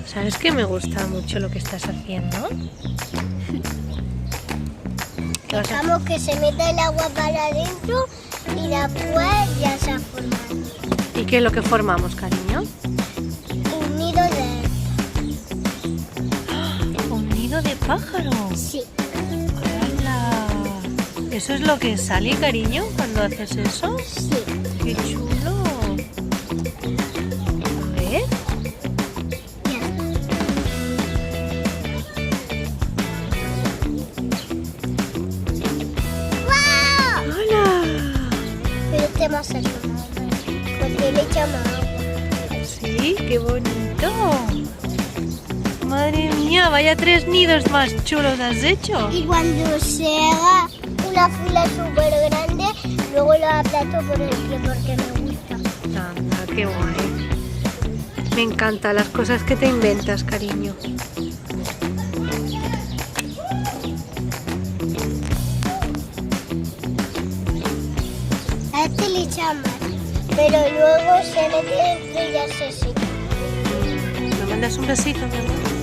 ¿Sabes que me gusta mucho lo que estás haciendo? ¿Qué vas a hacer? Dejamos que se meta el agua para adentro y después ya se ha formado. ¿Y qué es lo que formamos, cariño? Un nido de... Un nido de pájaros. Sí. ¡Hala! ¿Eso es lo que sale, cariño, cuando haces eso? Sí. ¡Qué chulo! A ver. Ya. ¡Wow! ¡Hola! Pero este más salado, porque le echamos agua. Sí, qué bonito. Madre mía, vaya 3 nidos más chulos has hecho. Y cuando se haga una fila súper grande, luego lo aplasto por el pie porque me gusta. Anda, qué guay. Me encantan las cosas que te inventas, cariño. A este le echamos, pero luego se mete dentro y ya se seca. ¿Me mandas un besito, mi amor?